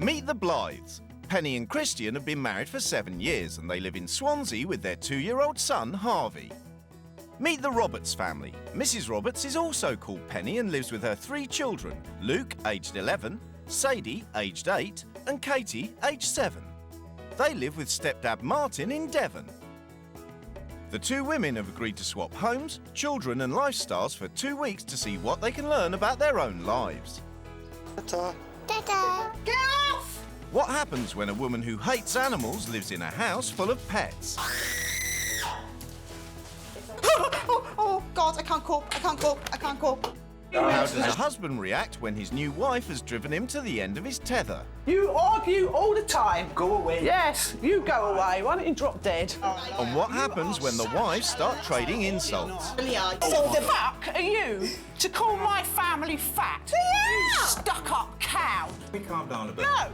Meet the Blythes. Penny and Christian have been married for 7 years and they live in Swansea with their 2-year-old son, Harvey. Meet the Roberts family. Mrs. Roberts is also called Penny and lives with her 3 children, Luke, aged 11, Sadie, aged 8, and Katie, aged 7. They live with stepdad Martin in Devon. The 2 women have agreed to swap homes, children and lifestyles for 2 weeks to see what they can learn about their own lives. Ta-ta. Ta-ta. Get off! What happens when a woman who hates animals lives in a house full of pets? Oh, God, I can't cope, I can't cope, I can't cope. How does a husband react when his new wife has driven him to the end of his tether? You argue all the time. Go away. Yes, you go away. Why don't you drop dead? And what happens when the wives start trading insults? So the fuck are you to call my family fat? You stuck-up cow. We calm down a bit. No.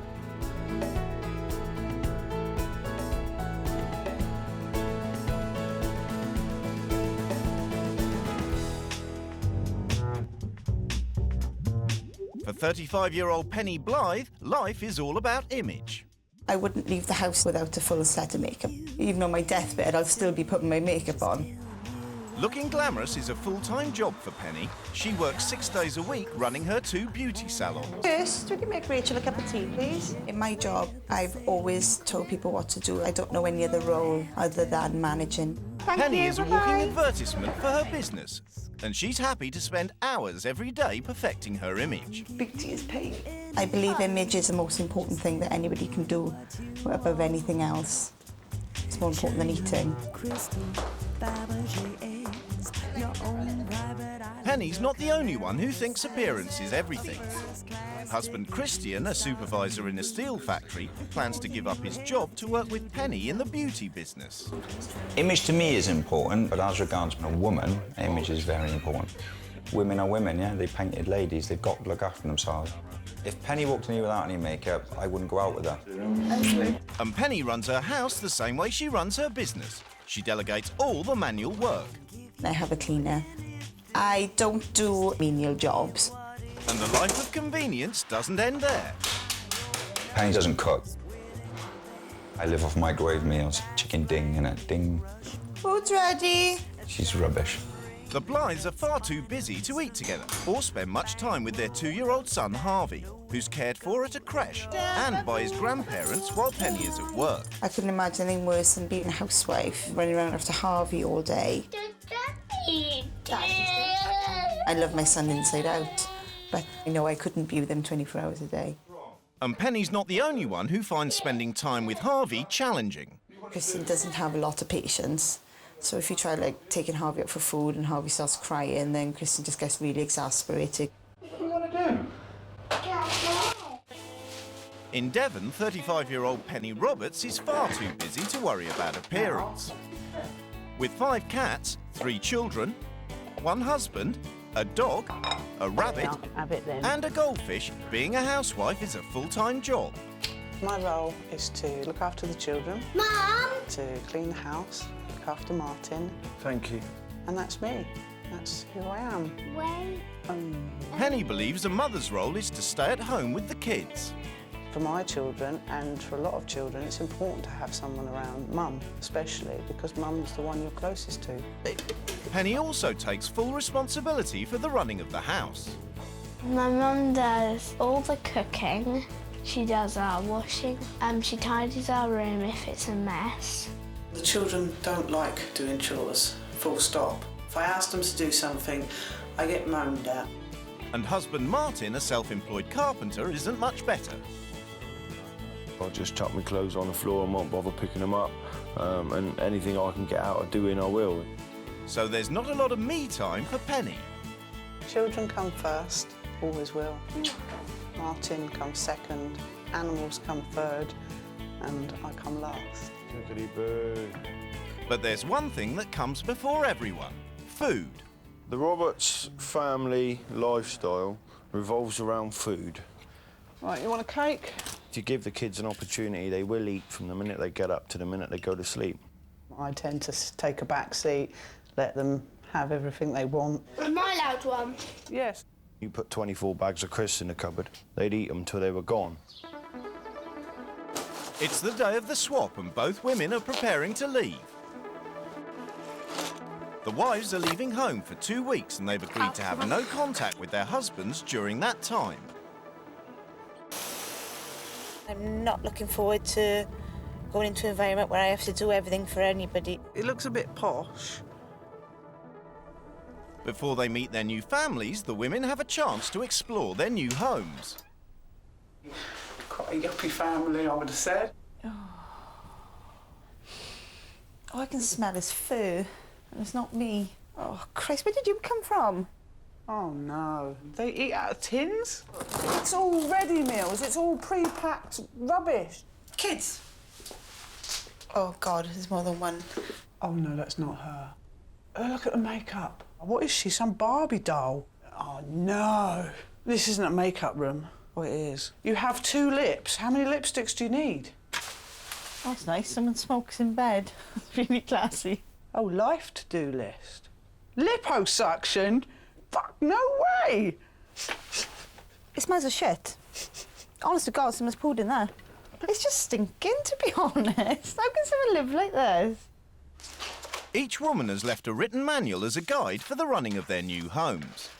For 35-year-old Penny Blythe, life is all about image. I wouldn't leave the house without a full set of makeup. Even on my deathbed, I'll still be putting my makeup on. Looking glamorous is a full-time job for Penny. She works 6 days a week running her 2 beauty salons. First, would you make Rachel a cup of tea, please? In my job, I've always told people what to do. I don't know any other role other than managing. Penny is a walking advertisement for her business, and she's happy to spend hours every day perfecting her image. Beauty is pain. I believe image is the most important thing that anybody can do above anything else. It's more important than eating. Penny's not the only one who thinks appearance is everything. Husband Christian, a supervisor in a steel factory, plans to give up his job to work with Penny in the beauty business. Image to me is important, but as regards a woman, image is very important. Women are women, yeah? They're painted ladies. They've got to look after themselves. If Penny walked in here without any makeup, I wouldn't go out with her. And Penny runs her house the same way she runs her business. She delegates all the manual work. I have a cleaner. I don't do menial jobs. And the life of convenience doesn't end there. Penny doesn't cook. I live off microwave meals. Chicken ding, innit? Ding. Food's ready. She's rubbish. The Blythes are far too busy to eat together or spend much time with their 2-year-old son, Harvey, who's cared for at a creche and by his grandparents while Penny is at work. I couldn't imagine anything worse than being a housewife, running around after Harvey all day. I love my son inside out, but I know I couldn't be with him 24 hours a day. And Penny's not the only one who finds spending time with Harvey challenging. Kristen doesn't have a lot of patience, so if you try, like, taking Harvey out for food and Harvey starts crying, then Kristen just gets really exasperated. What do you want to do? In Devon, 35-year-old Penny Roberts is far too busy to worry about appearance. With 5 cats, 3 children, 1 husband, a dog, a rabbit, and a goldfish, being a housewife is a full-time job. My role is to look after the children. Mum! To clean the house, look after Martin. Thank you. And that's me. That's who I am. Wait. Penny believes a mother's role is to stay at home with the kids. For my children, and for a lot of children, it's important to have someone around, mum especially, because mum's the one you're closest to. Penny also takes full responsibility for the running of the house. My mum does all the cooking. She does our washing. She tidies our room if it's a mess. The children don't like doing chores, full stop. If I ask them to do something, I get moaned at. And husband Martin, a self-employed carpenter, isn't much better. I just chuck my clothes on the floor and won't bother picking them up, and anything I can get out of doing, I will. So there's not a lot of me time for Penny. Children come first, always will. Martin comes second, animals come third, and I come last. Chickadee-boo. But there's one thing that comes before everyone: food. The Roberts family lifestyle revolves around food. Right, you want a cake? To give the kids an opportunity, they will eat from the minute they get up to the minute they go to sleep. I tend to take a back seat, let them have everything they want. Am I allowed one? Yes. You put 24 bags of crisps in the cupboard, they'd eat them till they were gone. It's the day of the swap and both women are preparing to leave. The wives are leaving home for 2 weeks and they've agreed to have no contact with their husbands during that time. I'm not looking forward to going into an environment where I have to do everything for anybody. It looks a bit posh. Before they meet their new families, the women have a chance to explore their new homes. Quite a yuppie family, I would have said. All I can smell is fur, and it's not me. Oh, Christ, where did you come from? Oh no, they eat out of tins? It's all ready meals, it's all pre-packed rubbish. Kids! Oh, God, there's more than one. Oh no, that's not her. Oh, look at the makeup. What is she, some Barbie doll? Oh no, this isn't a makeup room. Oh, it is. You have 2 lips. How many lipsticks do you need? That's nice, someone smokes in bed. It's really classy. Oh, life to-do list. Liposuction? Fuck, no way! It smells of shit. Honest to God, someone's pulled in there. It's just stinking, to be honest. How can someone live like this? Each woman has left a written manual as a guide for the running of their new homes.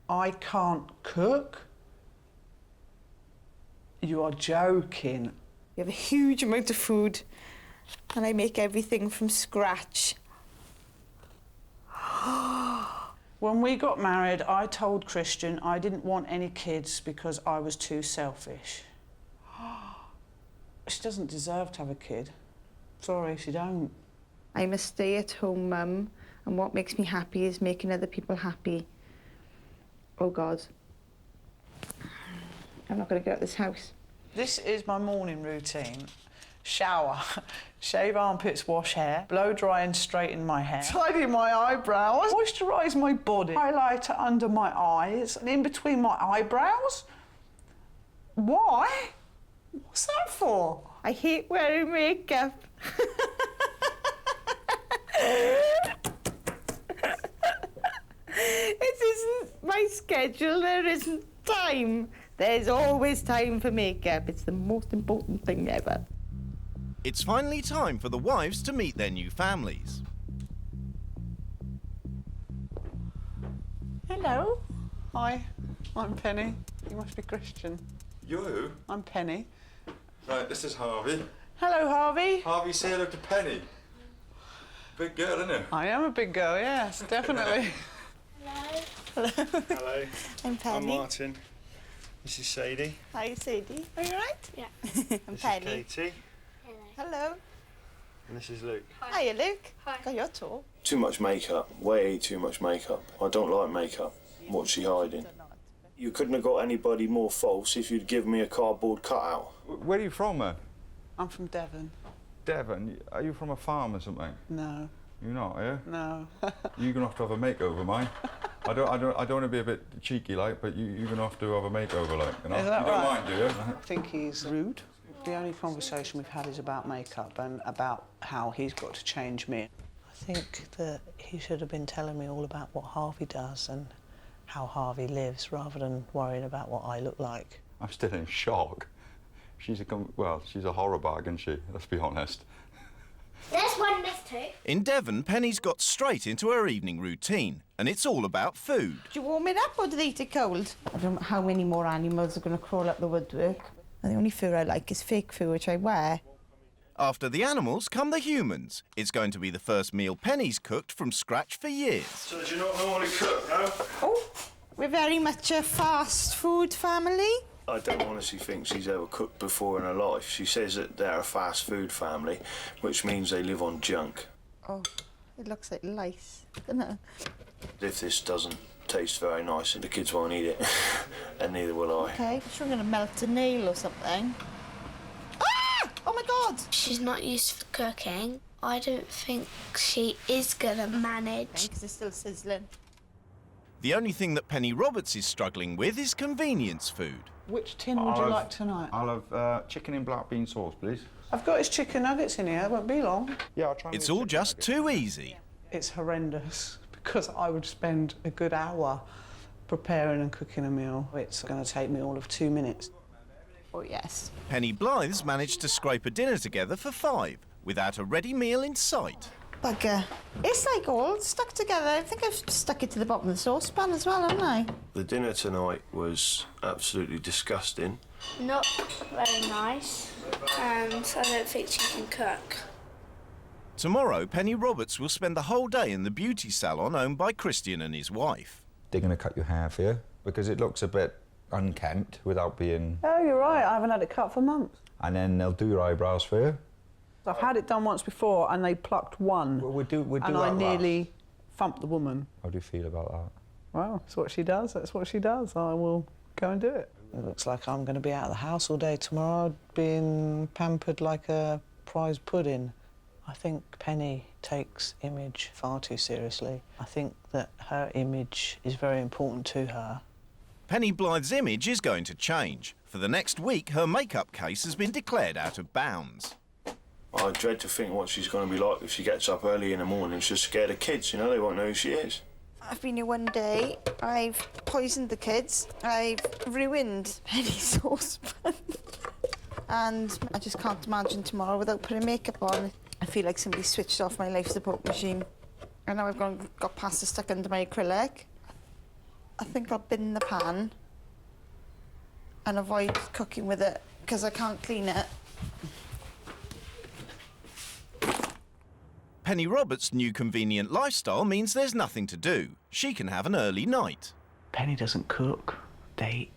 I can't cook? You are joking. We have a huge amount of food, and I make everything from scratch. When we got married, I told Christian I didn't want any kids because I was too selfish. She doesn't deserve to have a kid. Sorry, she don't. I'm a stay-at-home mum, and what makes me happy is making other people happy. Oh, God. I'm not going to get out of this house. This is my morning routine. Shower, shave armpits, wash hair, blow dry and straighten my hair, tidy my eyebrows, moisturise my body, highlighter under my eyes and in between my eyebrows. Why? What's that for? I hate wearing makeup. It isn't my schedule, there isn't time. There's always time for makeup. It's the most important thing ever. It's finally time for the wives to meet their new families. Hello. Hi, I'm Penny. You must be Christian. You're who? I'm Penny. Right, this is Harvey. Hello, Harvey. Harvey, say hello to Penny. Big girl, isn't it? I am a big girl, yes, definitely. Hello. I'm Penny. I'm Martin. This is Sadie. Hi, Sadie. Are you all right? Yeah. I'm This Penny. is Katie. Hello. And this is Luke. Hiya, Luke. Hi. God, you're tall. Too much makeup. Way too much makeup. I don't like makeup. What's she hiding? You couldn't have got anybody more false if you'd given me a cardboard cutout. Where are you from, man? I'm from Devon. Devon? Are you from a farm or something? No, You're not, are you? no. You're gonna have to have a makeover, mine. I don't want to be a bit cheeky, like, but you're gonna have to have a makeover, like, you know. Is that you don't right? mind, do you? I think he's rude. The only conversation we've had is about makeup and about how he's got to change me. I think that he should have been telling me all about what Harvey does and how Harvey lives, rather than worrying about what I look like. I'm still in shock. She's a horror bag, isn't she? Let's be honest. There's one, there's 2. In Devon, Penny's got straight into her evening routine, and it's all about food. Do you warm it up or do they eat it cold? I don't know how many more animals are going to crawl up the woodwork. And the only fur I like is fake fur, which I wear. After the animals come the humans. It's going to be the first meal Penny's cooked from scratch for years. So do you not normally cook, no? Oh, we're very much a fast food family. I don't honestly think she's ever cooked before in her life. She says that they're a fast food family, which means they live on junk. Oh, it looks like lice, doesn't it? If this doesn't taste very nice, the kids won't eat it, and neither will I. Okay, I'm sure I'm going to melt a nail or something. Ah! Oh my God! She's not used for cooking. I don't think she is gonna manage. Because it's still sizzling. The only thing that Penny Roberts is struggling with is convenience food. Which tin would you like tonight? I'll have chicken in black bean sauce, please. I've got his chicken nuggets in here, it won't be long. Yeah, I'll try. It's all just too easy. It's horrendous because I would spend a good hour preparing and cooking a meal. It's going to take me all of 2 minutes. Oh, yes. Penny Blythe's managed to scrape a dinner together for 5, without a ready meal in sight. Bugger. It's like all stuck together. I think I've stuck it to the bottom of the saucepan as well, haven't I? The dinner tonight was absolutely disgusting. Not very nice, and I don't think she can cook. Tomorrow, Penny Roberts will spend the whole day in the beauty salon owned by Christian and his wife. They're going to cut your hair for you because it looks a bit unkempt without being... Oh, you're right, I haven't had it cut for months. And then they'll do your eyebrows for you. I've had it done once before and they plucked one. We'll do and I nearly thumped the woman. How do you feel about that? Well, that's what she does, that's what she does. I will go and do it. It looks like I'm going to be out of the house all day tomorrow, being pampered like a prize pudding. I think Penny takes image far too seriously. I think that her image is very important to her. Penny Blythe's image is going to change. For the next week, her makeup case has been declared out of bounds. I dread to think what she's going to be like if she gets up early in the morning. She's scared of kids, you know, they won't know who she is. I've been here one day, I've poisoned the kids, I've ruined Penny's saucepan. And I just can't imagine tomorrow without putting makeup on. I feel like somebody switched off my life support machine. I know I've got pasta stuck under my acrylic. I think I'll bin the pan and avoid cooking with it because I can't clean it. Penny Roberts' new convenient lifestyle means there's nothing to do. She can have an early night. Penny doesn't cook. They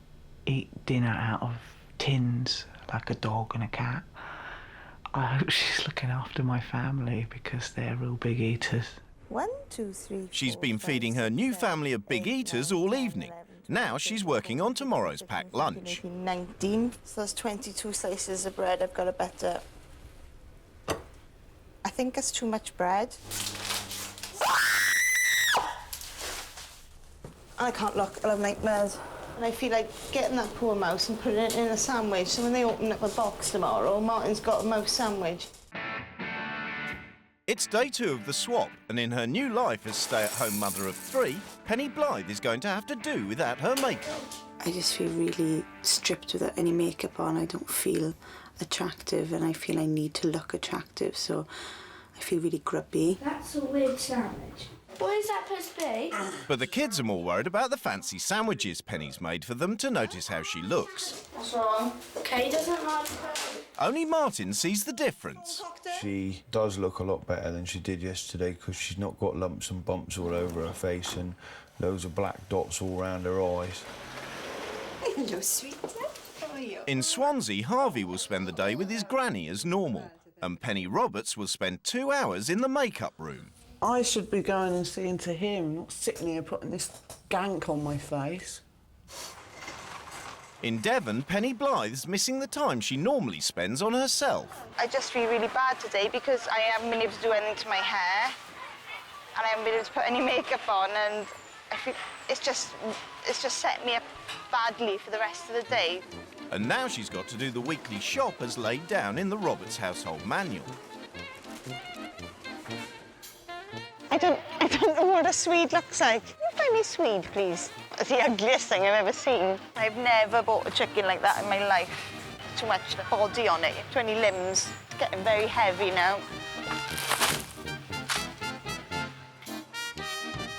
eat dinner out of tins like a dog and a cat. I hope she's looking after my family because they're real big eaters. 1, 2, 3. She's been feeding her new family of big eaters all evening. Now she's working on tomorrow's packed lunch. 19, so that's 22 slices of bread I've got to butter. I think it's too much bread. I can't look, I'll have nightmares. And I feel like getting that poor mouse and putting it in a sandwich, so when they open up a box tomorrow, Martin's got a mouse sandwich. It's day 2 of the swap, and in her new life as stay-at-home mother of 3, Penny Blythe is going to have to do without her makeup. I just feel really stripped without any makeup on. I don't feel attractive and I feel I need to look attractive, so I feel really grubby. That's a weird sandwich. What is that supposed to be? But the kids are more worried about the fancy sandwiches Penny's made for them to notice how she looks. What's wrong? Kay doesn't like her. Only Martin sees the difference. She does look a lot better than she did yesterday because she's not got lumps and bumps all over her face and loads of black dots all around her eyes. Hello, sweetie. How are you? In Swansea, Harvey will spend the day with his granny as normal, and Penny Roberts will spend 2 hours in the makeup room. I should be going and seeing to him, not sitting here putting this gank on my face. In Devon, Penny Blythe's missing the time she normally spends on herself. I just feel really bad today because I haven't been able to do anything to my hair and I haven't been able to put any makeup on, and I feel it's just set me up badly for the rest of the day. And now she's got to do the weekly shop as laid down in the Roberts household manual. I don't know what a Swede looks like. Can you find me a Swede, please? It's the ugliest thing I've ever seen. I've never bought a chicken like that in my life. Too much body on it, too many limbs. It's getting very heavy now.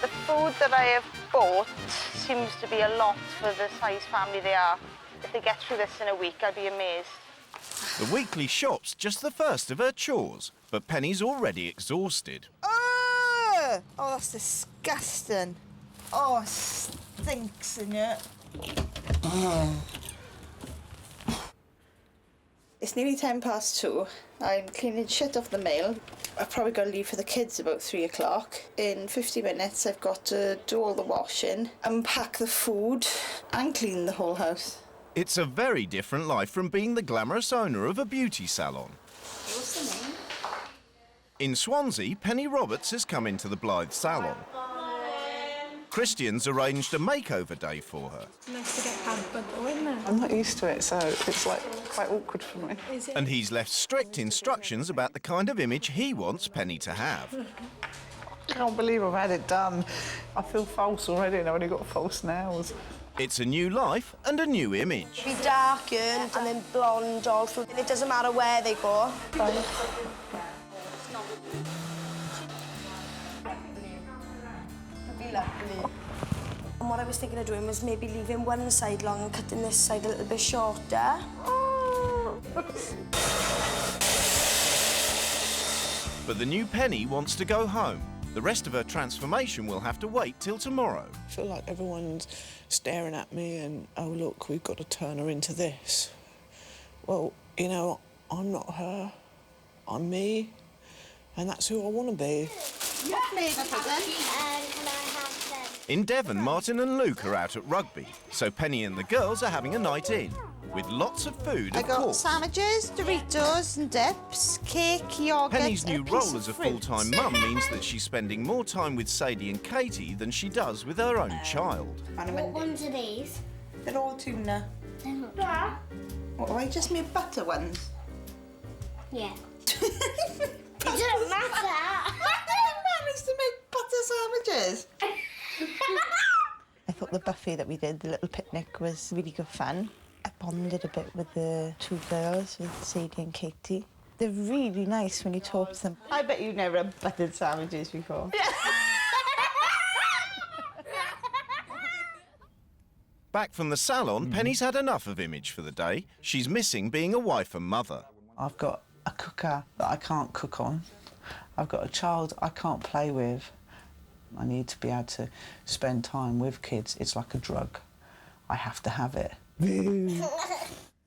The food that I have bought seems to be a lot for the size family they are. If they get through this in a week, I'll be amazed. The weekly shop's just the first of her chores, but Penny's already exhausted. Oh, that's disgusting. Oh, it stinks in here. It's nearly 2:10. I'm cleaning shit off the mail. I've probably got to leave for the kids about 3 o'clock. In 50 minutes, I've got to do all the washing, unpack the food, and clean the whole house. It's a very different life from being the glamorous owner of a beauty salon. What's the name? In Swansea, Penny Roberts has come into the Blythe salon. Christian's arranged a makeover day for her. Nice to get pampered though, isn't it? I'm not used to it, so it's like quite awkward for me. And he's left strict instructions about the kind of image he wants Penny to have. I can't believe I've had it done. I feel false already and I've only got false nails. It's a new life and a new image. Be darkened and then blonde all through, and it doesn't matter where they go. And what I was thinking of doing was maybe leaving one side long and cutting this side a little bit shorter. But the new Penny wants to go home. The rest of her transformation will have to wait till tomorrow. I feel like everyone's staring at me and, oh, look, we've got to turn her into this. Well, you know, I'm not her. I'm me, and that's who I want to be. In Devon, Martin and Luke are out at rugby, so Penny and the girls are having a night in, with lots of food, of course. Sandwiches, Doritos and dips, cake, yoghurt. Penny's new role as a full-time mum means that she's spending more time with Sadie and Katie than she does with her own child. What ones are these? They're all tuna. Yeah. What, have I just made butter ones? Yeah. It doesn't matter. I managed to make butter sandwiches. I thought the buffet that we did, the little picnic, was really good fun. I bonded a bit with the two girls, with Sadie and Katie. They're really nice when you talk to them. I bet you've never had buttered sandwiches before. Back from the salon, Penny's had enough of image for the day. She's missing being a wife and mother. I've got a cooker that I can't cook on. I've got a child I can't play with. I need to be able to spend time with kids. It's like a drug. I have to have it.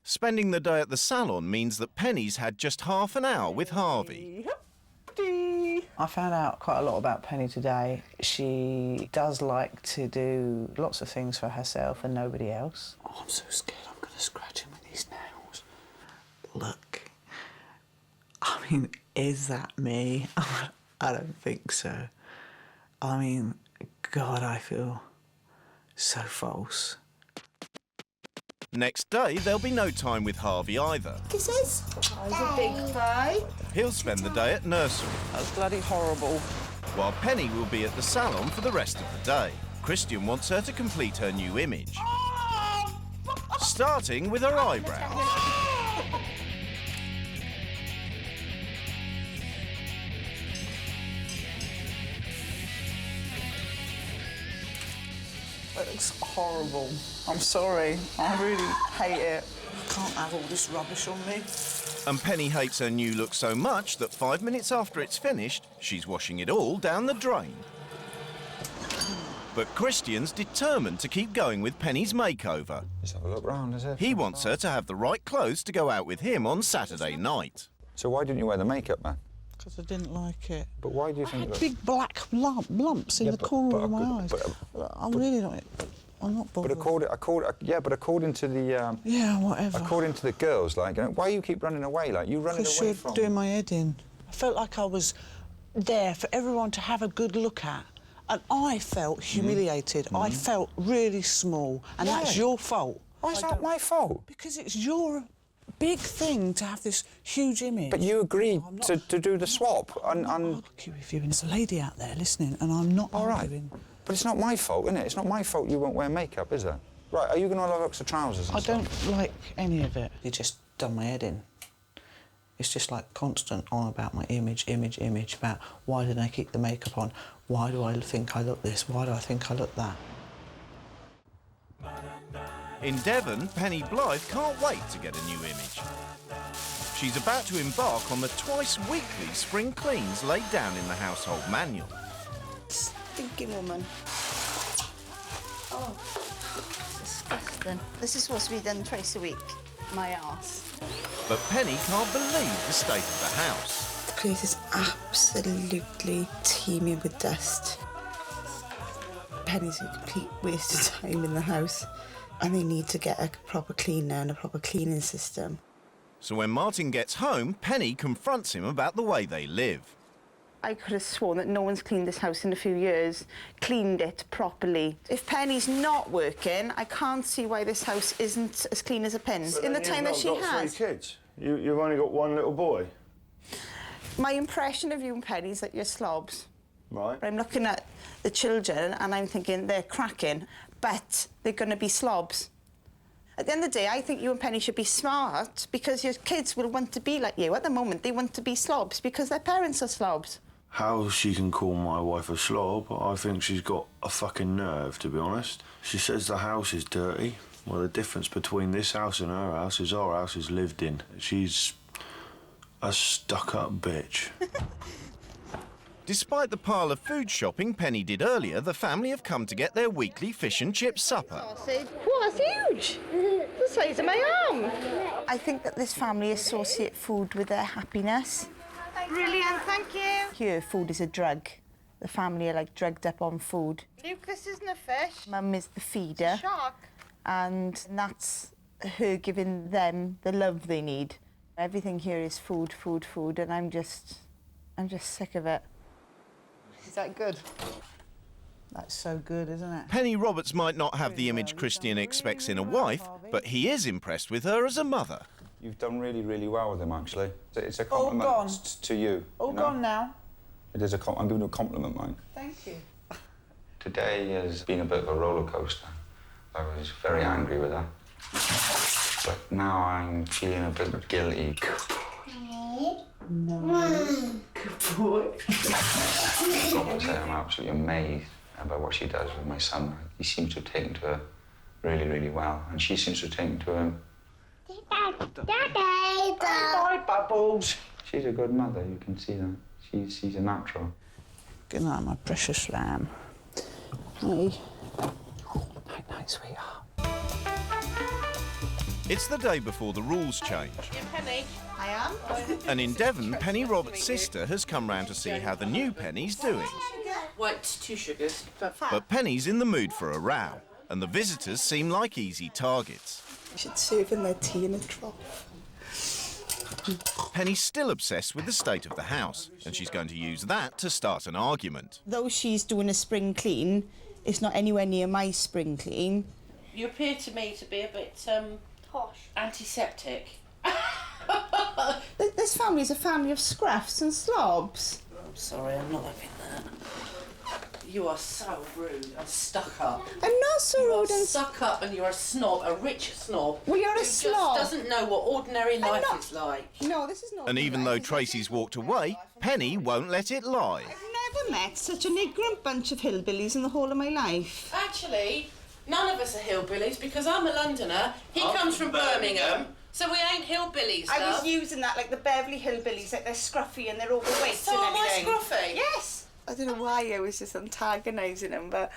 Spending the day at the salon means that Penny's had just half an hour with Harvey. I found out quite a lot about Penny today. She does like to do lots of things for herself and nobody else. Oh, I'm so scared I'm going to scratch him with these nails. Look. I mean, is that me? I don't think so. I mean, God, I feel so false. Next day, there'll be no time with Harvey either. Kisses. Oh, he's a big boy. He'll spend the day at nursery. That's bloody horrible. While Penny will be at the salon for the rest of the day. Christian wants her to complete her new image. Starting with her eyebrows. It looks horrible. I'm sorry. I really hate it. I can't have all this rubbish on me. And Penny hates her new look so much that 5 minutes after it's finished, she's washing it all down the drain. But Christian's determined to keep going with Penny's makeover. Let's have a look round, is it? He wants her to have the right clothes to go out with him on Saturday night. So why didn't you wear the makeup, man? Because I didn't like it. But why do you think... I had big black lumps in the corner of my eyes. I'm really not... I'm not bothered. But according to the... yeah, whatever. According to the girls, like, why you keep running away? Like, you running away from... Because you're doing my head in. I felt like I was there for everyone to have a good look at. And I felt humiliated. I felt really small. And that's your fault. Why is that my fault? Because it's your big thing to have this huge image. But you agreed to do the swap. And I'll argue with you. And there's a lady out there listening, and I'm not arguing. But it's not my fault, is it? It's not my fault you won't wear makeup, is it? Right, are you going to have extra trousers and stuff? I don't like any of it. You just done my head in. It's just like constant on about my image, about why did I keep the makeup on? Why do I think I look this? Why do I think I look that? In Devon, Penny Blythe can't wait to get a new image. She's about to embark on the twice-weekly spring cleans laid down in the household manual. Stinky woman. Oh, disgusting. This is supposed to be done twice a week. My arse. But Penny can't believe the state of the house. The place is absolutely teeming with dust. Penny's a complete waste of time in the house. And they need to get a proper cleaner and a proper cleaning system. So when Martin gets home, Penny confronts him about the way they live. I could have sworn that no one's cleaned this house in a few years, cleaned it properly. If Penny's not working, I can't see why this house isn't as clean as a pin. In the time that she has. You've got 3 kids. You've only got 1 little boy. My impression of you and Penny is that you're slobs. Right. I'm looking at the children and I'm thinking they're cracking. but they're going to be slobs. At the end of the day, I think you and Penny should be smart because your kids will want to be like you. At the moment, they want to be slobs because their parents are slobs. How she can call my wife a slob, I think she's got a fucking nerve, to be honest. She says the house is dirty. Well, the difference between this house and her house is our house is lived in. She's a stuck-up bitch. Despite the pile of food shopping Penny did earlier, the family have come to get their weekly fish and chip supper. What, that's huge! The size of my arm. I think that this family associate food with their happiness. Brilliant, thank you. Here, food is a drug. The family are like drugged up on food. Luke, this isn't a fish. Mum is the feeder. It's a shark. And that's her giving them the love they need. Everything here is food, food, food, and I'm just sick of it. Is that good? That's so good, isn't it? Penny Roberts might not have the image Christian expects in a wife, but he is impressed with her as a mother. You've done really, really well with him, actually. It's a compliment to you. All gone now. It is I'm giving you a compliment, mate. Thank you. Today has been a bit of a roller coaster. I was very angry with her. But now I'm feeling a bit guilty. No. Good boy. I've got to say, I'm absolutely amazed about what she does with my son. He seems to have taken to her really, really well, and she seems to have taken to him. Bye, Bubbles. She's a good mother, you can see that. She's a natural. Good night, my precious lamb. Hey. Night, sweetheart. It's the day before the rules change. Penny. I am. And in Devon, Penny Roberts' sister has come round to see how the new Penny's doing. White, 2 sugars. But Penny's in the mood for a row, and the visitors seem like easy targets. You should serve in their tea in a trough. Penny's still obsessed with the state of the house, and she's going to use that to start an argument. Though she's doing a spring clean, it's not anywhere near my spring clean. You appear to me to be a bit, Posh. antiseptic. This family is a family of scruffs and slobs. I'm sorry, I'm not having that. You are so rude and stuck up. I'm not so rude and stuck up, and you're a snob, a rich snob. Well, you're a slob. Who just doesn't know what ordinary life is like. No, this is not. And even though Tracy's walked away, Penny won't let it lie. I've never met such an ignorant bunch of hillbillies in the whole of my life. Actually, none of us are hillbillies because I'm a Londoner. He comes from Birmingham. So we ain't hillbillies, I love. was using that like the Beverly Hillbillies, like they're scruffy and they're overweight So and am I everything. scruffy? Yes. I don't know why I was just antagonising him, but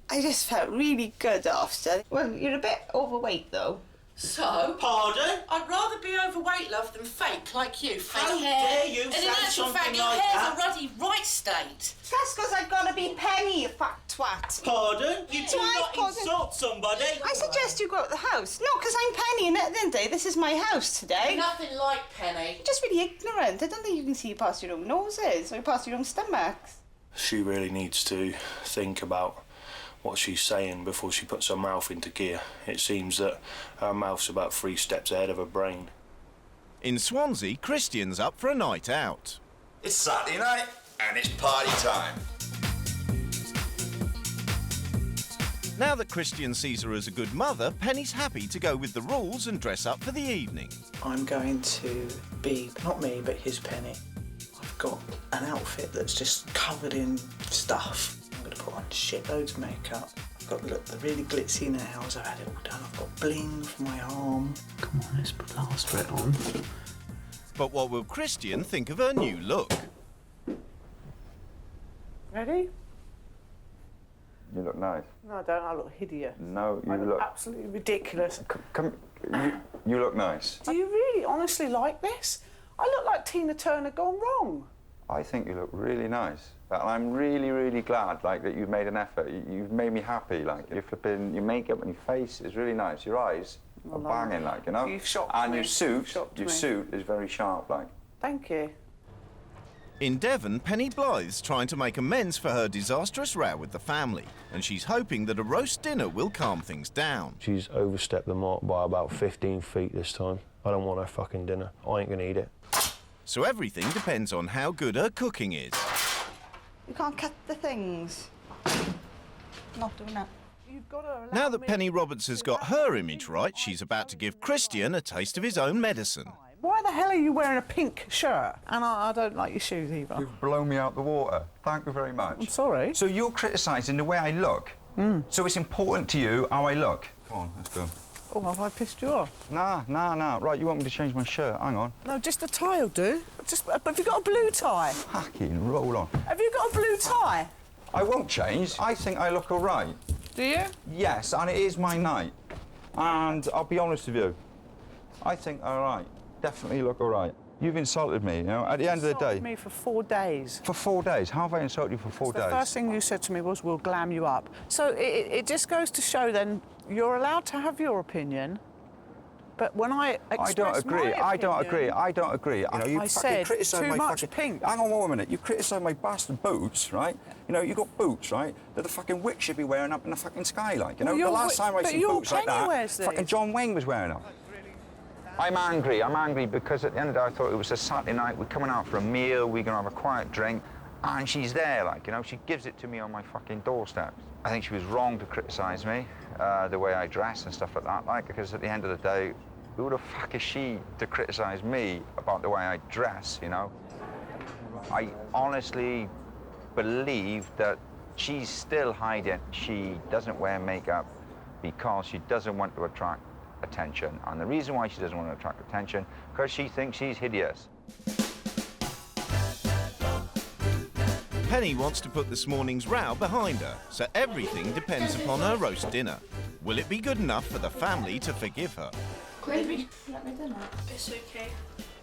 I just felt really good after. Well, you're a bit overweight, though. So? Pardon? I'd rather be overweight, love, than fake like you. Fake How hair. dare you and say in actual something fact, your like hair's that? a ruddy right state. That's because I've got to be Penny, you fat twat. Pardon? You do not insult somebody. I suggest you go out the house. No, because I'm Penny, and at the end of the day, this is my house today. Nothing like Penny. You're just really ignorant. I don't think you can see past your own noses or past your own stomachs. She really needs to think about what she's saying before she puts her mouth into gear. It seems that her mouth's about 3 steps ahead of her brain. In Swansea, Christian's up for a night out. It's Saturday night and it's party time. Now that Christian sees her as a good mother, Penny's happy to go with the rules and dress up for the evening. I'm going to be, not me, but his Penny. I've got an outfit that's just covered in stuff. I'm going to put on shitloads of makeup. I've got the really glitzy nails. I've had it all done. I've got bling for my arm. Come on, let's plaster it on. But what will Christian think of her new look? Ready? You look nice. No, I don't. I look hideous. No, you I look... absolutely ridiculous. You look nice. Do you really honestly like this? I look like Tina Turner gone wrong. I think you look really nice. And I'm really, really glad, like, that you've made an effort. You've made me happy. Like, you're flipping, your makeup and your face is really nice. Your eyes are banging, like, you know? You've shocked and me. your suit, me. suit is very sharp, like. Thank you. In Devon, Penny Blythe's trying to make amends for her disastrous row with the family, and she's hoping that a roast dinner will calm things down. She's overstepped the mark by about 15 feet this time. I don't want her fucking dinner. I ain't gonna eat it. So everything depends on how good her cooking is. You can't cut the things. Not doing that. Now that Penny Roberts has got her image right, she's about to give Christian a taste of his own medicine. Why the hell are you wearing a pink shirt? And I don't like your shoes either. You've blown me out the water. Thank you very much. I'm sorry. So you're criticising the way I look. So it's important to you how I look. Come on, let's go. Oh, have I pissed you off? Nah. Right, you want me to change my shirt? Hang on. No, just a tie will do. But have you got a blue tie? Fucking roll on. Have you got a blue tie? I won't change. I think I look all right. Do you? Yes, and it is my night. And I'll be honest with you, I think all right. Definitely look all right. You've insulted me, you know, at the end of the day. Insulted me for 4 days. For 4 days? How have I insulted you for 4 days? The first thing you said to me was, we'll glam you up. So it just goes to show then, you're allowed to have your opinion, but when I express I don't agree. You know, you I said criticise too my much fucking... pink. Hang on 1 minute. You criticise my bastard boots, right? You know, you got boots, right, that the fucking witch should be wearing up in the fucking sky, like, you know? Well, the last time I seen boots like that, wears these. fucking John Wayne was wearing them. I'm angry because at the end of the day I thought it was a Saturday night, we're coming out for a meal, we're going to have a quiet drink, and she's there, like, you know, she gives it to me on my fucking doorstep. I think she was wrong to criticise me, the way I dress and stuff like that, like, because at the end of the day, who the fuck is she to criticise me about the way I dress, you know? I honestly believe that she's still hiding. She doesn't wear makeup because she doesn't want to attract attention. And the reason why she doesn't want to attract attention, because she thinks she's hideous. Penny wants to put this morning's row behind her, so everything depends upon her roast dinner. Will it be good enough for the family to forgive her? Maybe. It's okay.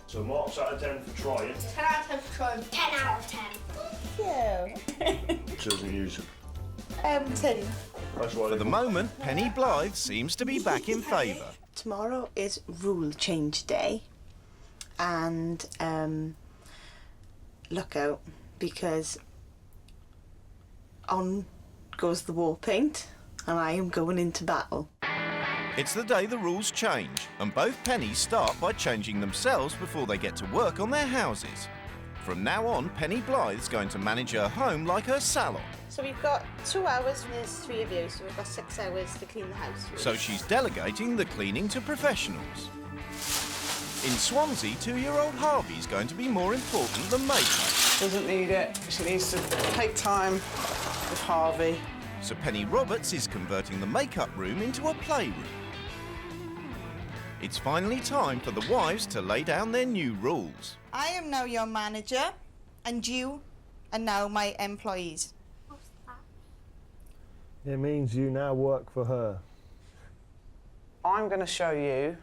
So marks out of 10 for trying. 10 out of 10 for trying. 10 out of 10. Thank Doesn't use them. 10. For the moment, Penny Blythe seems to be back in favour. Tomorrow is rule change day, and look out, because on goes the war paint and I am going into battle. It's the day the rules change, and both Pennies start by changing themselves before they get to work on their houses. From now on, Penny Blythe's going to manage her home like her salon. So we've got 2 hours and there's 3 of you, so we've got 6 hours to clean the house. So she's delegating the cleaning to professionals. In Swansea, 2-year-old Harvey's going to be more important than makeup. Doesn't need it. She needs to take time with Harvey. So Penny Roberts is converting the makeup room into a playroom. It's finally time for the wives to lay down their new rules. I am now your manager, and you are now my employees. It means you now work for her. I'm going to show you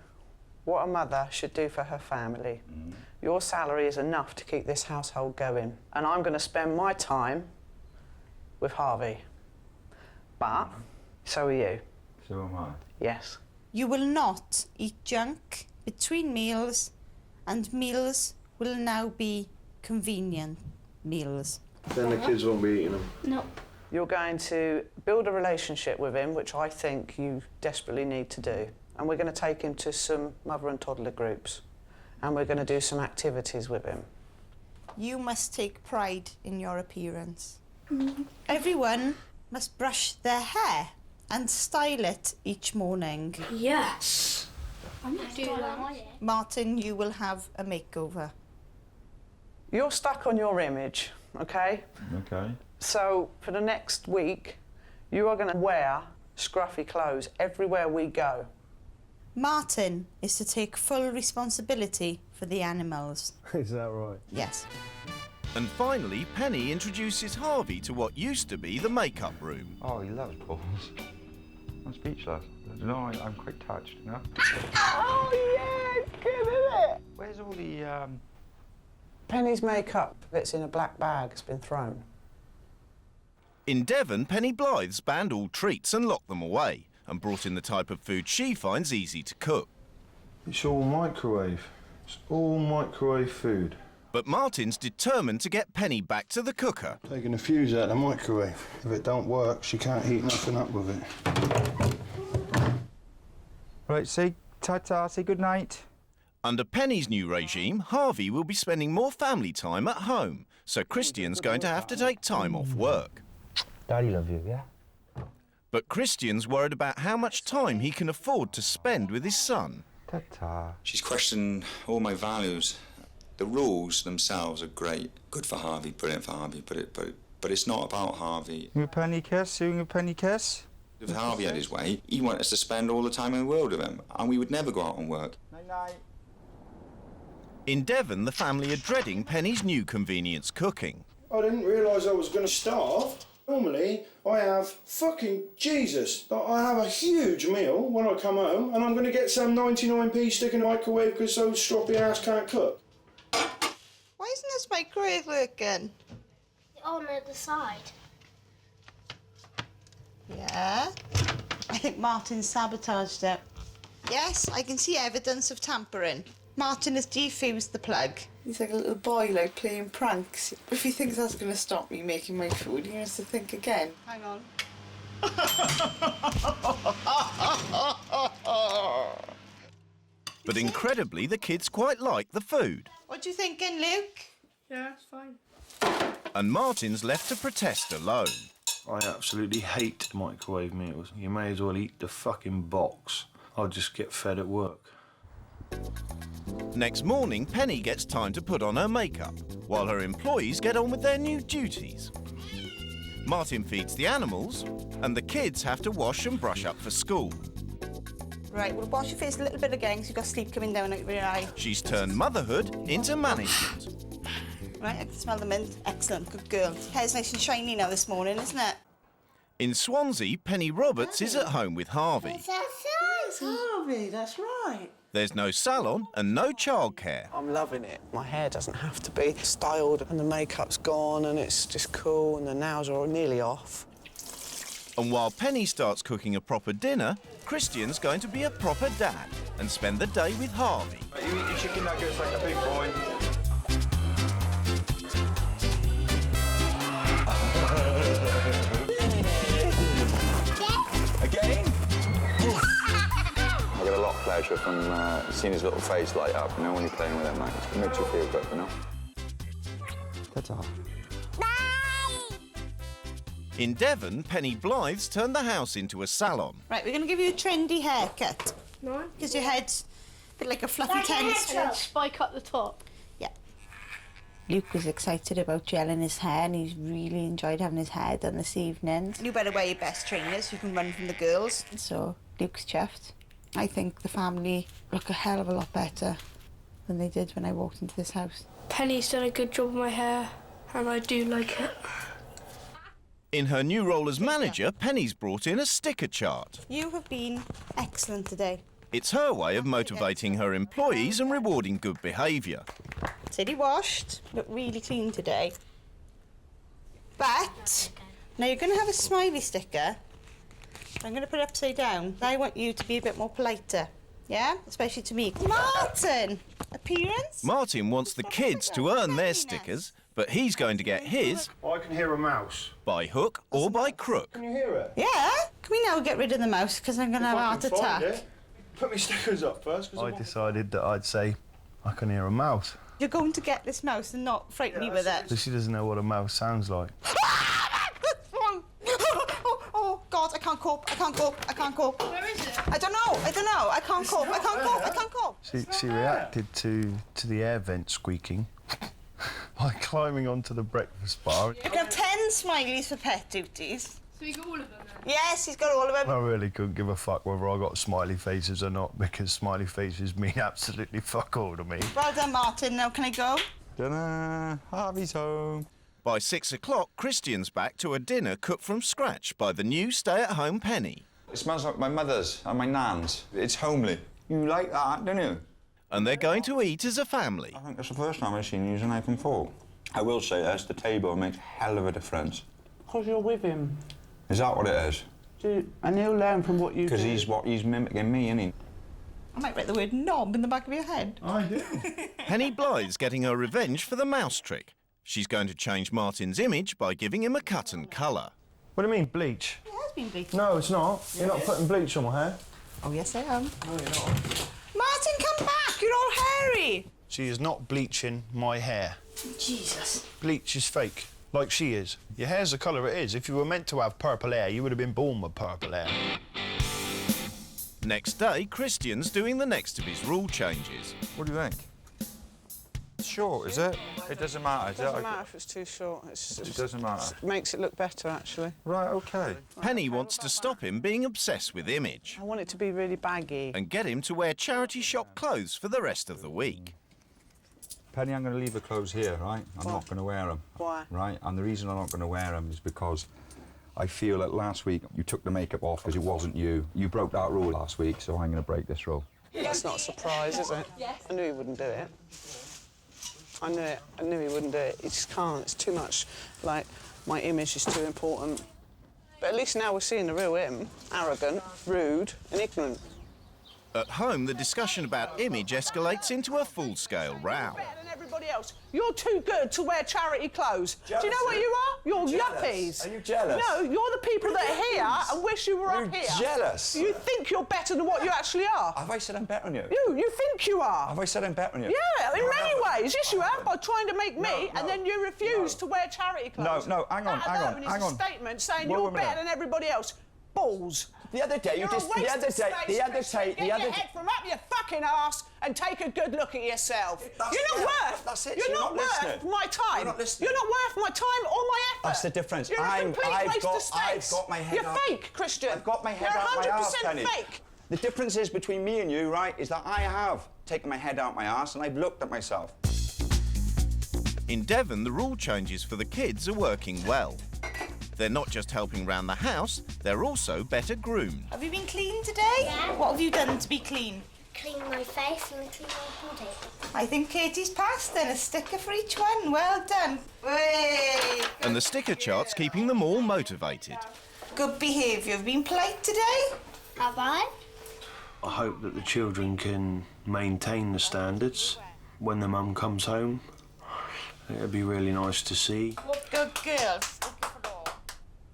what a mother should do for her family. Your salary is enough to keep this household going, and I'm going to spend my time with Harvey. But so are you. So am I. Yes. You will not eat junk between meals, and meals will now be convenient meals. Then the kids won't be eating them. Nope. You're going to build a relationship with him, which I think you desperately need to do. And we're going to take him to some mother and toddler groups. And we're going to do some activities with him. You must take pride in your appearance. Everyone must brush their hair and style it each morning. Yes. I'm not doing that. Martin, you will have a makeover. You're stuck on your image, OK? OK. So for the next week, you are going to wear scruffy clothes everywhere we go. Martin is to take full responsibility for the animals. Is that right? Yes. And finally, Penny introduces Harvey to what used to be the makeup room. Oh, he loves balls. I'm speechless. No, I'm quite touched, you know? Oh, yeah, it's good, isn't it? Where's all the, Penny's makeup that's in a black bag has been thrown. In Devon, Penny Blythe's banned all treats and locked them away, and brought in the type of food she finds easy to cook. It's all microwave. It's all microwave food. But Martin's determined to get Penny back to the cooker. Taking the fuse out of the microwave. If it don't work, she can't heat nothing up with it. Right, say ta-ta, say good night. Under Penny's new regime, Harvey will be spending more family time at home, so Christian's going to have to take time off work. Daddy love you, yeah? But Christian's worried about how much time he can afford to spend with his son. Ta-ta. She's questioned all my values. The rules themselves are great. Good for Harvey, brilliant for Harvey, but it's not about Harvey. You a penny kiss? You a penny kiss? If Harvey had his way, he wanted us to spend all the time in the world with him, and we would never go out and work. Night-night. In Devon, the family are dreading Penny's new convenience cooking. I didn't realise I was going to starve. Normally, I have fucking Jesus. I have a huge meal when I come home, and I'm going to get some 99p stick in the microwave because those stroppy ass can't cook. Why isn't this microwave working? On the other side. Yeah. I think Martin sabotaged it. Yes, I can see evidence of tampering. Martin has defused the plug. He's like a little boy, like, playing pranks. If he thinks that's going to stop me making my food, he has to think again. Hang on. But incredibly, the kids quite like the food. What you thinking, Luke? Yeah, it's fine. And Martin's left to protest alone. I absolutely hate microwave meals. You may as well eat the fucking box. I'll just get fed at work. Next morning, Penny gets time to put on her makeup, while her employees get on with their new duties. Martin feeds the animals, and the kids have to wash and brush up for school. Right, we'll wash your face a little bit again because you've got sleep coming down over your eye. She's turned motherhood into management. Right, I can smell the mint. Excellent, good girl. Hair's nice and shiny now this morning, isn't it? In Swansea, Penny Roberts is at home with Harvey. Yes, Harvey, that's right. There's no salon and no childcare. I'm loving it. My hair doesn't have to be styled and the makeup's gone and it's just cool and the nails are nearly off. And while Penny starts cooking a proper dinner, Christian's going to be a proper dad and spend the day with Harvey. You eat your chicken nuggets like a big boy. Again? I get a lot of pleasure from seeing his little face light up, you know, when you're playing with him, mate. It makes you feel good, you know? Ta-ta. In Devon, Penny Blythe's turned the house into a salon. Right, we're going to give you a trendy haircut. No. Because your head's a bit like a fluffy tennis. And then spike up the top. Yeah. Luke was excited about gelling his hair and he's really enjoyed having his hair done this evening. You better wear your best trainers so you can run from the girls. So Luke's chuffed. I think the family look a hell of a lot better than they did when I walked into this house. Penny's done a good job with my hair and I do like it. In her new role as manager, Penny's brought in a sticker chart. You have been excellent today. It's her way of motivating her employees and rewarding good behaviour. City washed. Look really clean today. But now you're going to have a smiley sticker. I'm going to put it upside down. I want you to be a bit more politer. Yeah? Especially to me. Martin! Appearance? Martin wants the kids to earn their stickers, but he's going to get his... I can hear a mouse. ...by hook or by crook. Can you hear it? Yeah? Can we now get rid of the mouse? Because I'm going to have a heart attack. It. Put my stickers up first. I decided that I'd say I can hear a mouse. You're going to get this mouse and not frighten me with it. So she doesn't know what a mouse sounds like. Oh, God, I can't cope. I can't cope. I can't cope. Where is it? I don't know. I can't cope. I can't cope. I can't cope. She reacted to the air vent squeaking by climbing onto the breakfast bar. You can have 10 smileys for pet duties. So you got all of them then? Yes, he's got all of them. I really couldn't give a fuck whether I got smiley faces or not, because smiley faces mean absolutely fuck all to me. Well done, Martin. Now, can I go? Ta-da! Harvey's home. By 6 o'clock, Christian's back to a dinner cooked from scratch by the new stay-at-home Penny. It smells like my mother's and my nan's. It's homely. You like that, don't you? And they're going to eat as a family. I think that's the first time I've seen you use a knife and fork. I will say this, the table makes a hell of a difference. Because you're with him. Is that what it is? And he'll learn from what you do. Because he's mimicking me, isn't he? I might write the word knob in the back of your head. I do. Penny Blythe's getting her revenge for the mouse trick. She's going to change Martin's image by giving him a cut and colour. What do you mean, bleach? It has been bleached. No, it's not. You're not putting bleach on my hair. Oh, yes, I am. No, you're not. Martin, come back. You're all hairy. She is not bleaching my hair. Jesus. Bleach is fake. like she is. Your hair's the colour it is. If you were meant to have purple hair, you would have been born with purple hair. Next day, Christian's doing the next of his rule changes. What do you think? It's short, is it? It doesn't matter. It doesn't matter if it's too short. It doesn't matter. It makes it look better, actually. Right, OK. Penny wants to stop him being obsessed with image. I want it to be really baggy. And get him to wear charity shop clothes for the rest of the week. Penny, I'm going to leave the clothes here, right? I'm not going to wear them. Why? Right, and the reason I'm not going to wear them is because I feel that last week you took the makeup off because it wasn't you. You broke that rule last week, so I'm going to break this rule. That's not a surprise, is it? Yes. I knew he wouldn't do it. I knew it. I knew he wouldn't do it. He just can't. It's too much. Like, my image is too important. But at least now we're seeing the real him. Arrogant, rude and ignorant. At home, the discussion about image escalates into a full-scale row. Better than everybody else. You're too good to wear charity clothes. Jealous, do you know what you are? You're jealous. yuppies. Are you jealous? No, you're the people that are here and wish you were up here. Jealous? You think you're better than what you actually are. Have I said I'm better than you? You think you are. Have I said I'm better than you? Yeah, in many ways. Yes, you have, by trying to make me, and then you refuse to wear charity clothes. No, hang on. That alone is a statement saying you're better than everybody else. Balls. The other day, Get your head from up your fucking arse and take a good look at yourself. You're not worth. That's it. You're not worth my time. You're not listening. You're not worth my time or my effort. That's the difference. You're a complete waste of space. I've got my head You're out. fake, Christian. I've got my head You're out my arse, 100% Penny. fake. The difference is between me and you, right, is that I have taken my head out my arse and I've looked at myself. In Devon, the rule changes for the kids are working well. They're not just helping round the house, they're also better groomed. Have you been clean today? Yeah. What have you done to be clean? Clean my face and clean my body. I think Katie's passed then. A sticker for each one. Well done. Way. And the sticker chart's keeping them all motivated. Good behaviour. Have you been polite today? Have I? I hope that the children can maintain the standards when the mum comes home. It'd be really nice to see Good girl.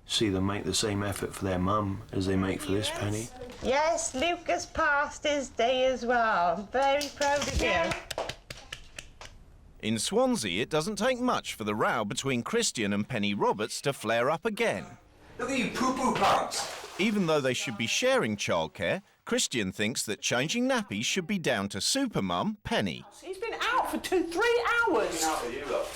see them make the same effort for their mum as they make for this Penny. Yes, Lucas passed his day as well. I'm very proud of you. In Swansea, it doesn't take much for the row between Christian and Penny Roberts to flare up again. Look at you poo-poo pants. Even though they should be sharing childcare, Christian thinks that changing nappies should be down to supermum Penny. He's been out for 3 hours. Out with you, look.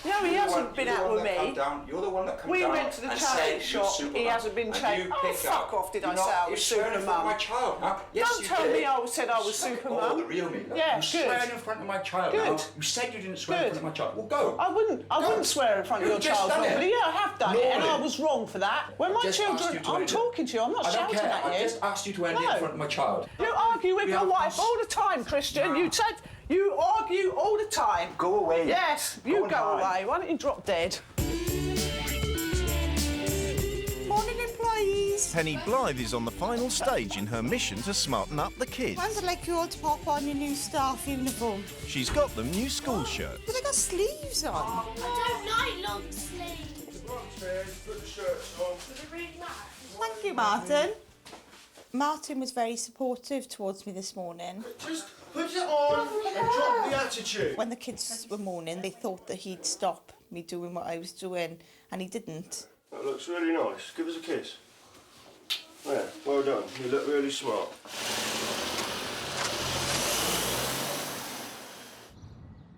No, he hasn't been out with me. You're the one that comes We down went to the and charity said shop. you're He hasn't been changed. Oh, fuck off, did I say I was swearing in front of my supermum? child. Huh? Yes, Don't you tell did. me I said I was Oh, supermum. the real me. Look. Yeah, you good. swearing in front of my child. Good. Now. You said you didn't swear in front of my child. Well, go. I wouldn't swear in front of You've your just child done it. normally. Yeah, I have done it, and I was wrong for that. When my Just asked children, you to I'm end it. talking to you. I'm not I don't shouting care. at you. I just asked you to end it in front of my child. You argue with your wife all the time, Christian. You said you argue all the time. Go away. Yes, you go away. Why don't you drop dead? Morning, employees. Penny Blythe is on the final stage in her mission to smarten up the kids. I'd like you all to pop on your new staff uniform. She's got them new school shirts. But they got sleeves on. I don't like long sleeves. Put the shirts on. Thank you, Martin. Martin was very supportive towards me this morning. Just put it on and drop the attitude. When the kids were mourning, they thought that he'd stop me doing what I was doing, and he didn't. That looks really nice. Give us a kiss. Yeah, well done. You look really smart.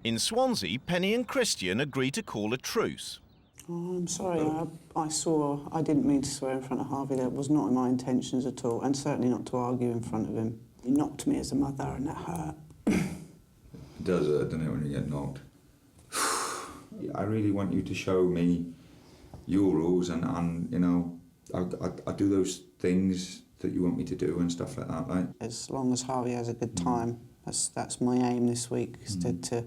In Swansea, Penny and Christian agree to call a truce. Oh, I'm sorry. I didn't mean to swear in front of Harvey. That was not in my intentions at all, and certainly not to argue in front of him. He knocked me as a mother, and that hurt. It does hurt, doesn't it, when you get knocked? I really want you to show me your rules and you know, I do those things that you want me to do and stuff like that, like. As long as Harvey has a good time, that's my aim this week, is to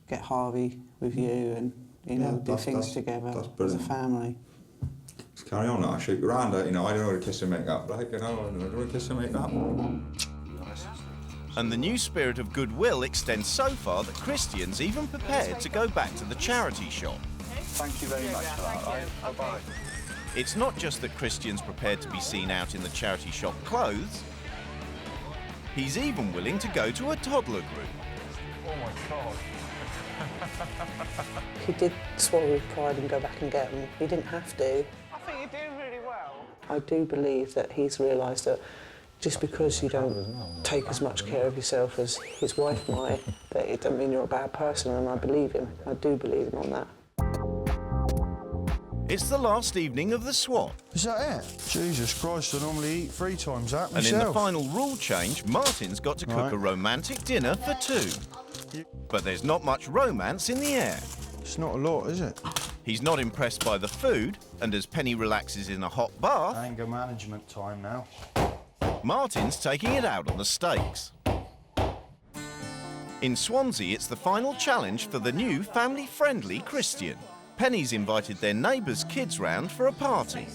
get Harvey with you and, you know, do things together as a family. Just carry on, I'll shake your hand, you know, I don't know how to kiss and make up, like, you know, I don't know how to kiss and make up. And the new spirit of goodwill extends so far that Christian's even prepared to go back to the charity shop. Thank you very much for that, right? Bye-bye. It's not just that Christian's prepared to be seen out in the charity shop clothes. He's even willing to go to a toddler group. Oh my God. He did swallow his pride and go back and get them. He didn't have to. I think you're doing really well. I do believe that he's realised that just because you don't take as much care of yourself as his wife might, that it doesn't mean you're a bad person, and I believe him. I do believe him on that. It's the last evening of the swap. Is that it? Jesus Christ, I normally eat 3 times that And myself. in the final rule change, Martin's got to cook a romantic dinner for 2. But there's not much romance in the air. It's not a lot, is it? He's not impressed by the food, and as Penny relaxes in a hot bath... Anger management time now. Martin's taking it out on the steaks. In Swansea, it's the final challenge for the new family-friendly Christian. Penny's invited their neighbours' kids round for a party.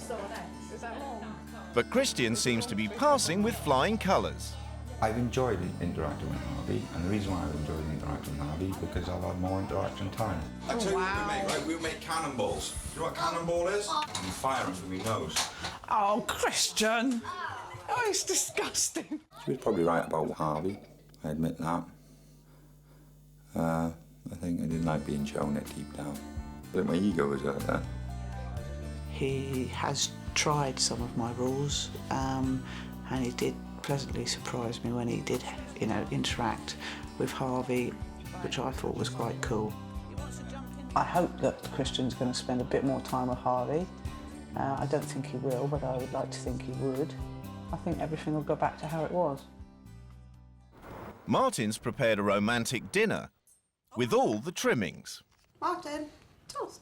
But Christian seems to be passing with flying colours. I've enjoyed interacting with Harvey, and the reason why I've enjoyed interacting with Harvey is because I've had more interaction time. I tell you what we make, right? We make cannonballs. Do you know what a cannonball is? You fire them from your nose. Oh, Christian! Oh, it's disgusting. She was probably right about Harvey, I admit that. I think I didn't like being shown it deep down. I think my ego was hurt there. He has tried some of my rules, and he did pleasantly surprise me when he did, you know, interact with Harvey, which I thought was quite cool. I hope that Christian's going to spend a bit more time with Harvey. I don't think he will, but I would like to think he would. I think everything will go back to how it was. Martin's prepared a romantic dinner with all the trimmings. Martin, toast.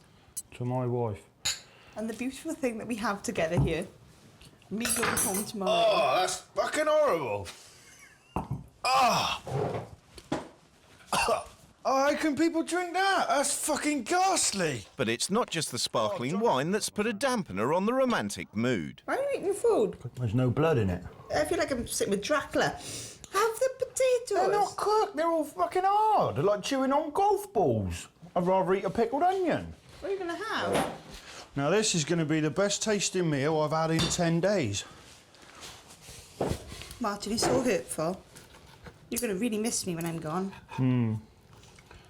To my wife. And the beautiful thing that we have together here, me going home tomorrow. Oh, that's fucking horrible. Ah! Oh, how can people drink that? That's fucking ghastly. But it's not just the sparkling wine that's put a dampener on the romantic mood. Why are you eating your food? There's no blood in it. I feel like I'm sitting with Dracula. Have the potatoes. They're not cooked. They're all fucking hard. They're like chewing on golf balls. I'd rather eat a pickled onion. What are you going to have? Now, this is going to be the best tasting meal I've had in 10 days. Martin, it's so hurtful. You're going to really miss me when I'm gone.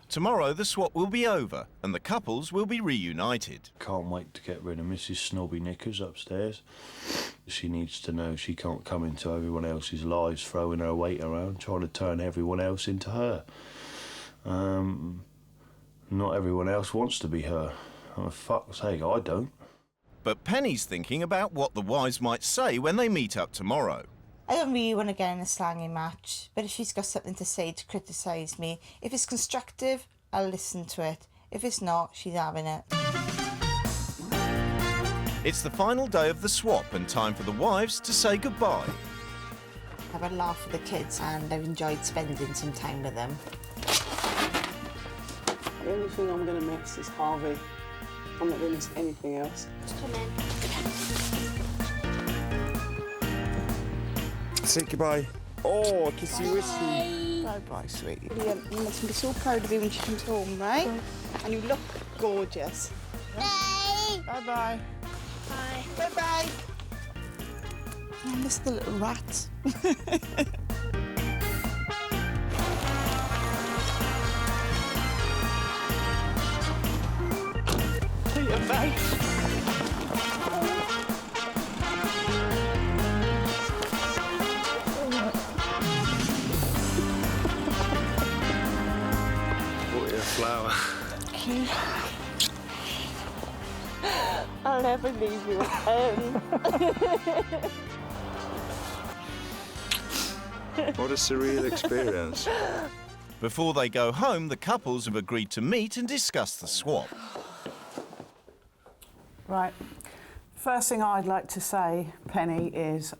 Tomorrow the swap will be over and the couples will be reunited. Can't wait to get rid of Mrs. Snobby Knickers upstairs. She needs to know she can't come into everyone else's lives throwing her weight around, trying to turn everyone else into her. Not everyone else wants to be her. Oh, fuck's sake, I don't. But Penny's thinking about what the wives might say when they meet up tomorrow. I don't really want to get in a slanging match, but if she's got something to say to criticise me, if it's constructive, I'll listen to it. If it's not, she's having it. It's the final day of the swap and time for the wives to say goodbye. I've had a laugh with the kids and I've enjoyed spending some time with them. The only thing I'm going to miss is Harvey. I'm not going to miss anything else. Come in. Say goodbye. Oh, I kiss you, Wissy. Bye-bye, sweetie. Brilliant. You must be so proud of you when she comes home, right? And you look gorgeous. Bye. Bye-bye. Bye. Bye-bye. I miss the little rat. See your face. Flower. I'll never leave you. What a surreal experience. Before they go home, the couples have agreed to meet and discuss the swap. Right. First thing I'd like to say, Penny, is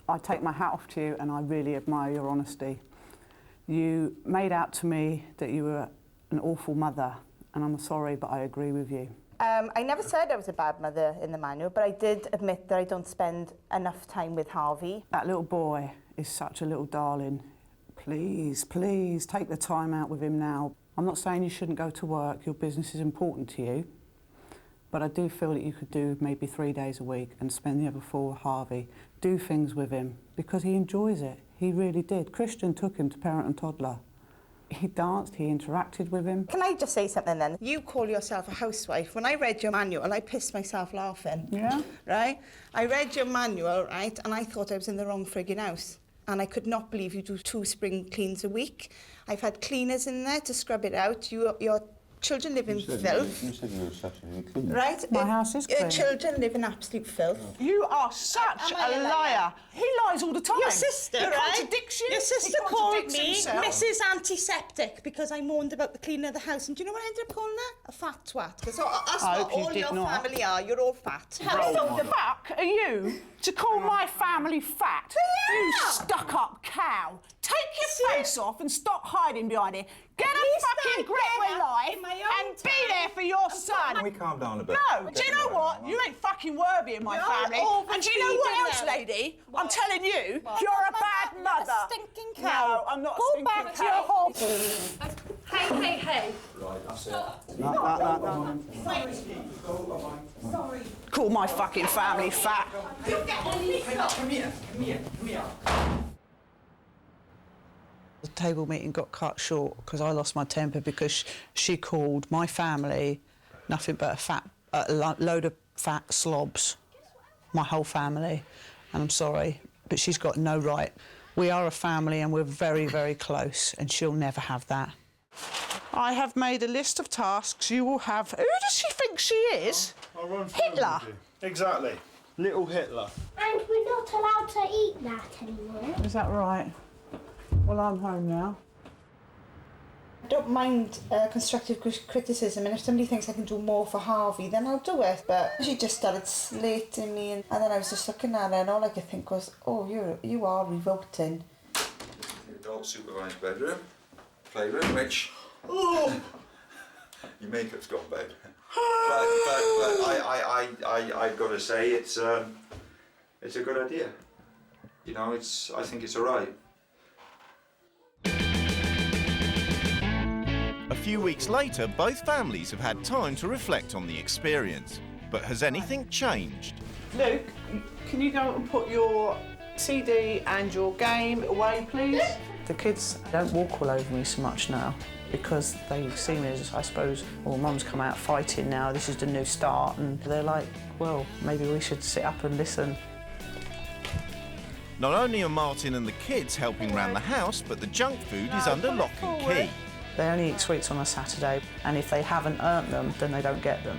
I take my hat off to you and I really admire your honesty. You made out to me that you were an awful mother, and I'm sorry, but I agree with you. I never said I was a bad mother in the manual, but I did admit that I don't spend enough time with Harvey. That little boy is such a little darling. Please, please, take the time out with him now. I'm not saying you shouldn't go to work, your business is important to you, but I do feel that you could do maybe 3 days a week and spend the other 4 with Harvey. Do things with him, because he enjoys it. He really did. Christian took him to parent and toddler. He danced, he interacted with him. Can I just say something then? You call yourself a housewife. When I read your manual, I pissed myself laughing. Yeah? Right? I read your manual, right, and I thought I was in the wrong frigging house. And I could not believe you do 2 spring cleans a week. I've had cleaners in there to scrub it out. Your children live in filth. You said you were such a clean. Right? My house is clean. Your children live in absolute filth. You are such a liar. He lies all the time. Your sister, he right? contradicts you. Your sister He called contradicts me himself. Mrs. Antiseptic because I moaned about the cleaning of the house. And do you know what I ended up calling her? A fat twat. Because that's I what hope you all did your not. family are. You're all fat. How the fuck are you to call my family fat? You stuck-up cow. Take your face off and stop hiding behind it. Get a fucking grip with life and be there for your son. Can we calm down a bit? No, do you know what? You ain't fucking worthy of my family. And do you know what else, lady? I'm telling you, you're a bad mother. Stinking cow. No, I'm not a Go stinking back to cow. your home. Hey. Right, that's it. No. Sorry. Call my fucking family fat. Come here. The table meeting got cut short because I lost my temper because she called my family nothing but a load of fat slobs, my whole family, and I'm sorry, but she's got no right. We are a family and we're very, very close, and she'll never have that. I have made a list of tasks you will have. Who does she think she is? I'll run through Hitler. them with you. Exactly. Little Hitler. And we're not allowed to eat that anymore. Is that right? Well, I'm home now. I don't mind constructive criticism, and if somebody thinks I can do more for Harvey, then I'll do it. But she just started slating me, and then I was just looking at her, and all I could think was, oh, you are revolting. Your adult supervised bedroom, playroom, which... Oh! Your makeup's gone, babe. but I've got to say it's a good idea. You know, I think it's alright. A few weeks later, both families have had time to reflect on the experience. But has anything changed? Luke, can you go and put your CD and your game away, please? The kids don't walk all over me so much now because they see me as, I suppose, well, Mum's come out fighting now, this is the new start, and they're like, well, maybe we should sit up and listen. Not only are Martin and the kids helping round the house, but the junk food is under lock and key. They only eat sweets on a Saturday, and if they haven't earned them, then they don't get them.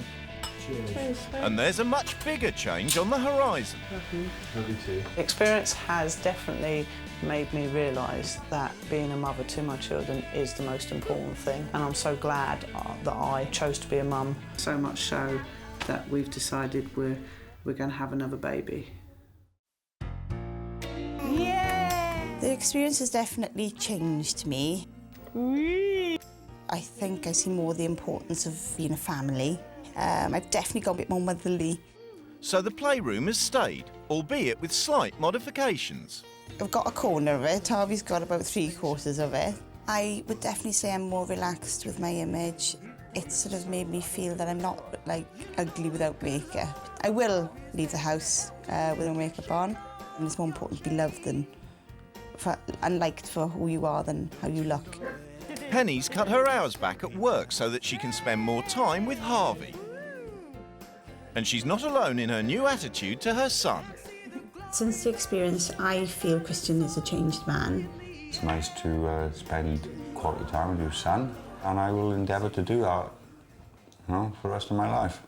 Cheers. And there's a much bigger change on the horizon. Love you too. The experience has definitely made me realise that being a mother to my children is the most important thing, and I'm so glad that I chose to be a mum. So much so that we've decided we're going to have another baby. Yeah! The experience has definitely changed me. I think I see more the importance of being a family. I've definitely got a bit more motherly. So the playroom has stayed, albeit with slight modifications. I've got a corner of it, Harvey's got about 3/4 of it. I would definitely say I'm more relaxed with my image. It sort of made me feel that I'm not, like, ugly without makeup. I will leave the house with no makeup on, and it's more important to be loved and liked for who you are than how you look. Penny's cut her hours back at work so that she can spend more time with Harvey. And she's not alone in her new attitude to her son. Since the experience, I feel Christian is a changed man. It's nice to spend quality time with your son, and I will endeavour to do that, you know, for the rest of my life.